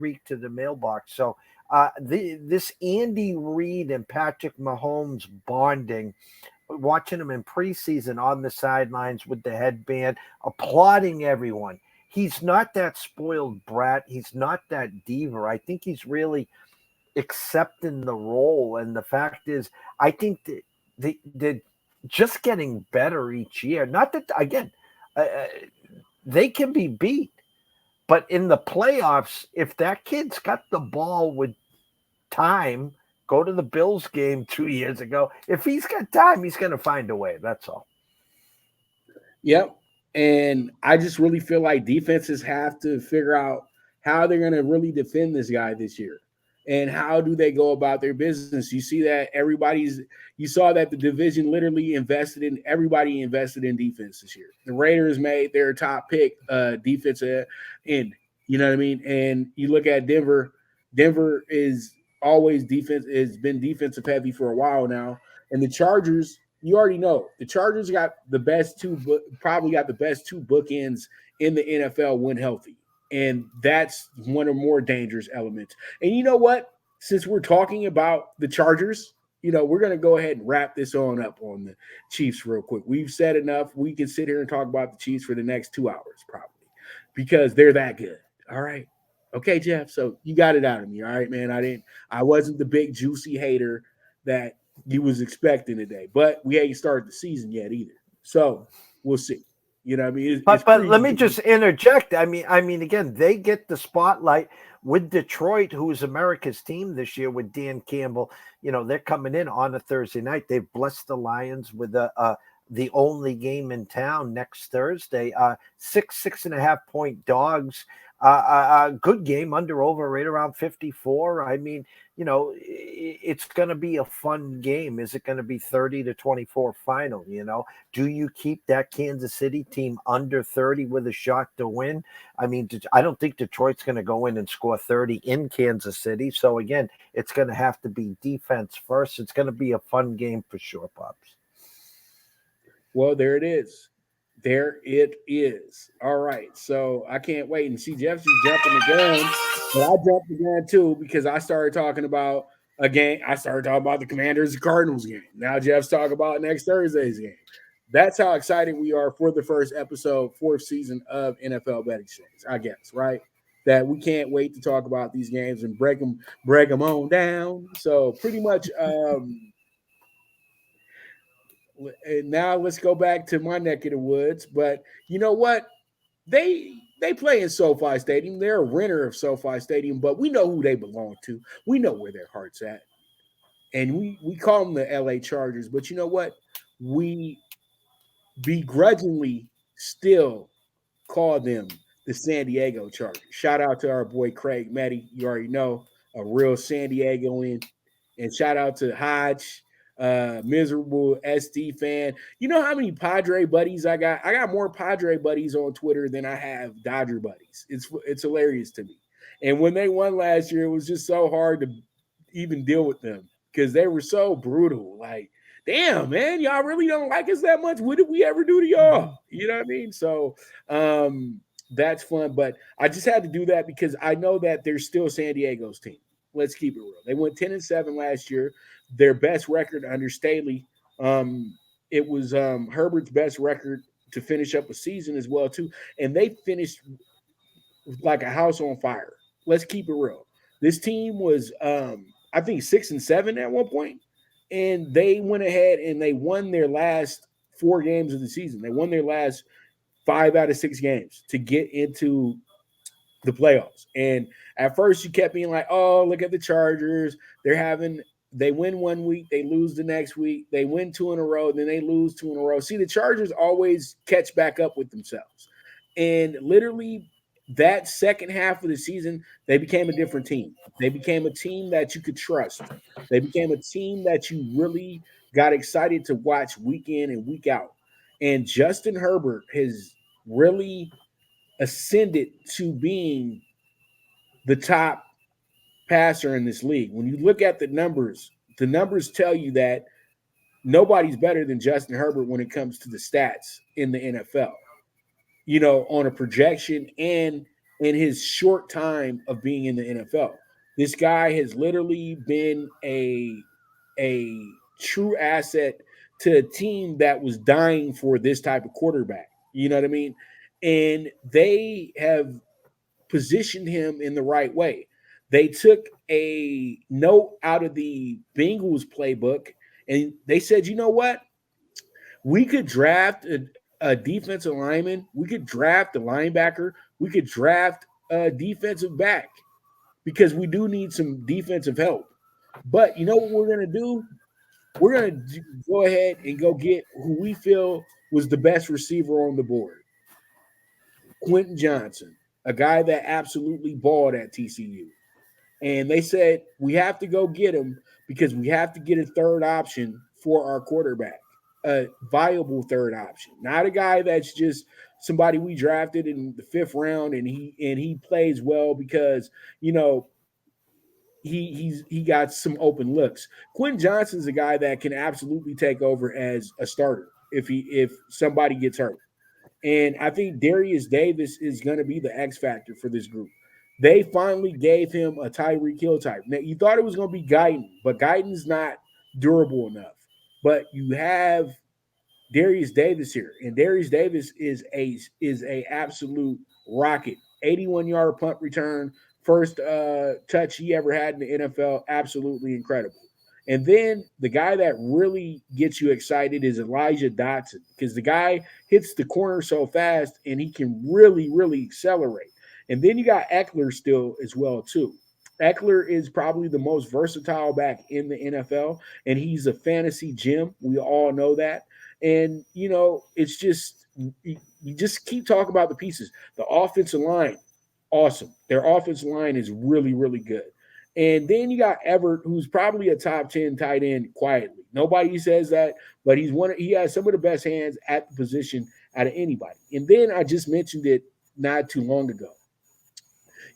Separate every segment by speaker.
Speaker 1: streak to the mailbox. So this Andy Reid and Patrick Mahomes bonding, watching him in preseason on the sidelines with the headband, applauding everyone. He's not that spoiled brat. He's not that diva. I think he's really accepting the role. And the fact is, I think that they're just getting better each year. Not that, again, uh, they can be beat. But in the playoffs, if that kid's got the ball with time, go to the Bills game 2 years ago. If he's got time, he's going to find a way. That's all.
Speaker 2: Yep. And I just really feel like defenses have to figure out how they're going to really defend this guy this year. And how do they go about their business? You see that you saw that the division literally everybody invested in defense this year. The Raiders made their top pick defensive end. You know what I mean? And you look at Denver. Denver is always has been defensive heavy for a while now. And the Chargers, you already know, the Chargers probably got the best two bookends in the NFL when healthy. And that's one of the more dangerous elements. And you know what? Since we're talking about the Chargers, we're going to go ahead and wrap this up on the Chiefs real quick. We've said enough. We can sit here and talk about the Chiefs for the next 2 hours probably because they're that good. All right. Okay, Jeff. So you got it out of me. All right, man. I wasn't the big juicy hater that you was expecting today, but we ain't started the season yet either. So we'll see. You know what I mean?
Speaker 1: But let me just interject. I mean, again, they get the spotlight with Detroit, who is America's team this year with Dan Campbell. They're coming in on a Thursday night. They've blessed the Lions with the only game in town next Thursday. 6.5 point dogs. Good game, under over right around 54. I mean, it's going to be a fun game. Is it going to be 30-24 final? Do you keep that Kansas City team under 30 with a shot to win? I mean, I don't think Detroit's going to go in and score 30 in Kansas City. So again, it's going to have to be defense first. It's going to be a fun game for sure, Pops.
Speaker 2: Well, there it is. There it is. All right. So I can't wait. And see, Jeff's just jumping the gun. But I jumped the gun too because I started talking about a game. I started talking about the Commanders and Cardinals game. Now Jeff's talking about next Thursday's game. That's how excited we are for the first episode, 4th season of NFL Betting Shades, I guess, right? That we can't wait to talk about these games and break them on down. So pretty much and now let's go back to my neck of the woods. But you know what? They play in SoFi Stadium. They're a renter of SoFi Stadium, but we know who they belong to. We know where their heart's at. And we call them the LA Chargers. But you know what? We begrudgingly still call them the San Diego Chargers. Shout out to our boy Craig Meddy. You already know, a real San Diegoan. And shout out to Hodge. Miserable SD fan. You know how many Padre buddies I got? I got more Padre buddies on Twitter than I have Dodger buddies. It's hilarious to me. And when they won last year, it was just so hard to even deal with them because they were so brutal. Like, damn, man, y'all really don't like us that much. What did we ever do to y'all? You know what I mean? So that's fun. But I just had to do that because I know that they're still San Diego's team. Let's keep it real. They went 10-7 last year. Their best record under Staley. It was Herbert's best record to finish up a season as well, too. And they finished like a house on fire. Let's keep it real. This team was, I think, 6-7 at one point, and they went ahead and they won their last 4 games of the season. They won their last 5 out of 6 games to get into the playoffs. And at first, you kept being like, "Oh, look at the Chargers. They win one week, they lose the next week. They win 2 in a row, then they lose 2 in a row." See, the Chargers always catch back up with themselves. And literally that second half of the season, they became a different team. They became a team that you could trust. They became a team that you really got excited to watch week in and week out. And Justin Herbert has really ascended to being the top passer in this league. When you look at the numbers tell you that nobody's better than Justin Herbert when it comes to the stats in the NFL, on a projection and in his short time of being in the NFL. This guy has literally been a true asset to a team that was dying for this type of quarterback. You know what I mean? And they have positioned him in the right way. They took a note out of the Bengals playbook and they said, you know what? We could draft a defensive lineman, we could draft a linebacker, we could draft a defensive back because we do need some defensive help. But you know what we're going to do? We're going to go ahead and go get who we feel was the best receiver on the board, Quentin Johnson, a guy that absolutely balled at TCU. And they said, we have to go get him because we have to get a third option for our quarterback, a viable third option, not a guy that's just somebody we drafted in the 5th round and he plays well because, you know, he got some open looks. Quentin Johnson's a guy that can absolutely take over as a starter if somebody gets hurt. And I think Darius Davis is going to be the X factor for this group. They finally gave him a Tyreek Hill type. Now, you thought it was going to be Guyton, but Guyton's not durable enough. But you have Darius Davis here, and Darius Davis is a absolute rocket. 81-yard punt return, first touch he ever had in the NFL, absolutely incredible. And then the guy that really gets you excited is Elijah Dotson because the guy hits the corner so fast and he can really, really accelerate. And then you got Eckler still as well too. Eckler is probably the most versatile back in the NFL, and he's a fantasy gem. We all know that. And, you know, it's just, you just keep talking about the pieces. The offensive line, awesome. Their offensive line is really, really good. And then you got Everett, who's probably a top 10 tight end quietly. Nobody says that, but he has some of the best hands at the position out of anybody. And then I just mentioned it not too long ago.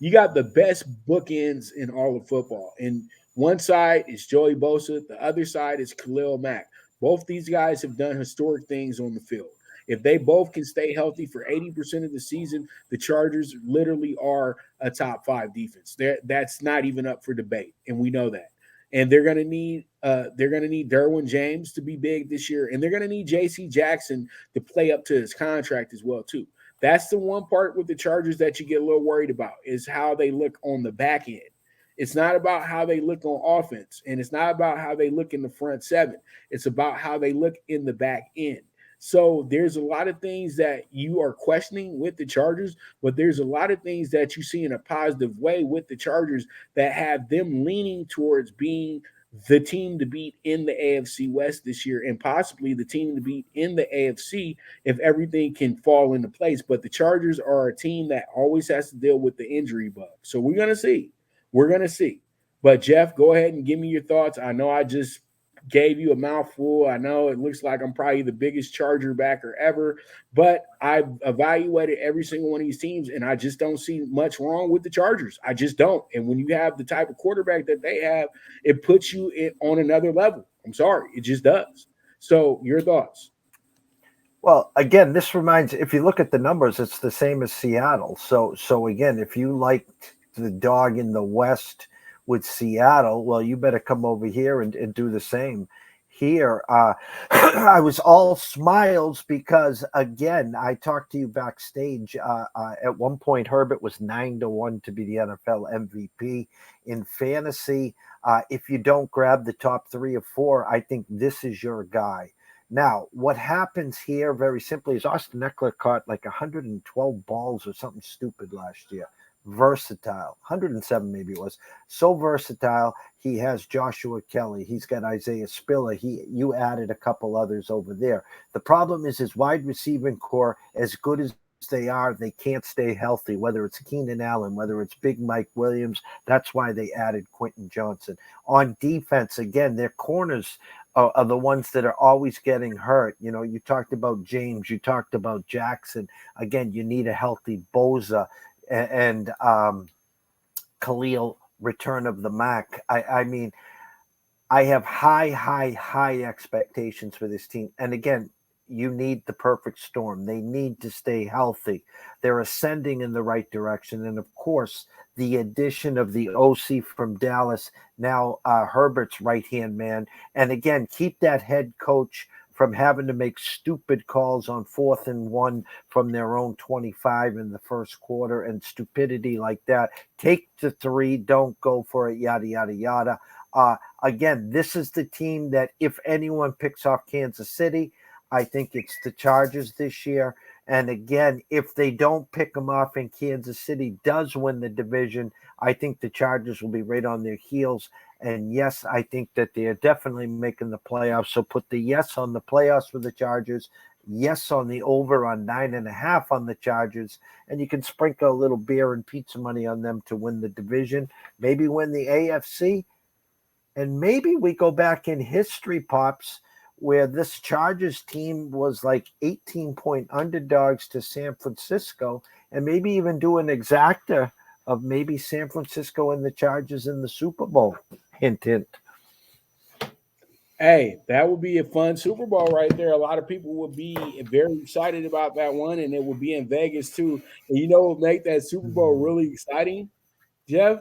Speaker 2: You got the best bookends in all of football. And one side is Joey Bosa, the other side is Khalil Mack. Both these guys have done historic things on the field. If they both can stay healthy for 80% of the season, the Chargers literally are a top 5 defense. That's not even up for debate, and we know that. And they're going to need Derwin James to be big this year, and they're going to need J.C. Jackson to play up to his contract as well too. That's the one part with the Chargers that you get a little worried about is how they look on the back end. It's not about how they look on offense, and it's not about how they look in the front 7. It's about how they look in the back end. So there's a lot of things that you are questioning with the Chargers, but there's a lot of things that you see in a positive way with the Chargers that have them leaning towards being the team to beat in the AFC West this year and possibly the team to beat in the AFC if everything can fall into place. But the Chargers are a team that always has to deal with the injury bug. So we're going to see. We're going to see. But Jeff, go ahead and give me your thoughts. I know I just gave you a mouthful. I know it looks like I'm probably the biggest Charger backer ever, but I've evaluated every single one of these teams, and I just don't see much wrong with the Chargers. I just don't. And when you have the type of quarterback that they have, it puts you on another level. I'm sorry. It just does. So your thoughts?
Speaker 1: Well, again, this reminds, if you look at the numbers, it's the same as Seattle. So again, if you liked the dog in the West with Seattle, well, you better come over here and do the same here. I was all smiles because, again, I talked to you backstage. At one point, Herbert was 9-1 to be the NFL MVP in fantasy. If you don't grab the top 3 or 4, I think this is your guy. Now, what happens here very simply is Austin Eckler caught like 112 balls or something stupid last year. Versatile, 107 maybe it was. So versatile. He has Joshua Kelly. He's got Isaiah Spiller. You added a couple others over there. The problem is his wide receiving core, as good as they are, they can't stay healthy, whether it's Keenan Allen, whether it's Big Mike Williams. That's why they added Quentin Johnson. On defense, again, their corners are the ones that are always getting hurt. You know, you talked about James, you talked about Jackson. Again, you need a healthy Boza and Khalil, return of the Mac. I mean, I have high expectations for this team. And again, you need the perfect storm. They need to stay healthy. They're ascending in the right direction. And of course, the addition of the OC from Dallas, now Herbert's right hand man. And again, keep that head coach from having to make stupid calls on 4th and 1 from their own 25 in the first quarter and stupidity like that. Take the 3, don't go for it, yada, yada, yada. Again, this is the team that if anyone picks off Kansas City, I think it's the Chargers this year. And again, if they don't pick them off and Kansas City does win the division, I think the Chargers will be right on their heels. And yes, I think that they're definitely making the playoffs. So put the yes on the playoffs for the Chargers, yes on the over on 9.5 on the Chargers, and you can sprinkle a little beer and pizza money on them to win the division, maybe win the AFC, and maybe we go back in history, Pops, where this Chargers team was like 18-point underdogs to San Francisco, and maybe even do an exacta of maybe San Francisco and the Chargers in the Super Bowl. Hint, hint.
Speaker 2: Hey, that would be a fun Super Bowl right there. A lot of people would be very excited about that one, and it would be in Vegas too. And you know what would make that Super Bowl really exciting, Jeff?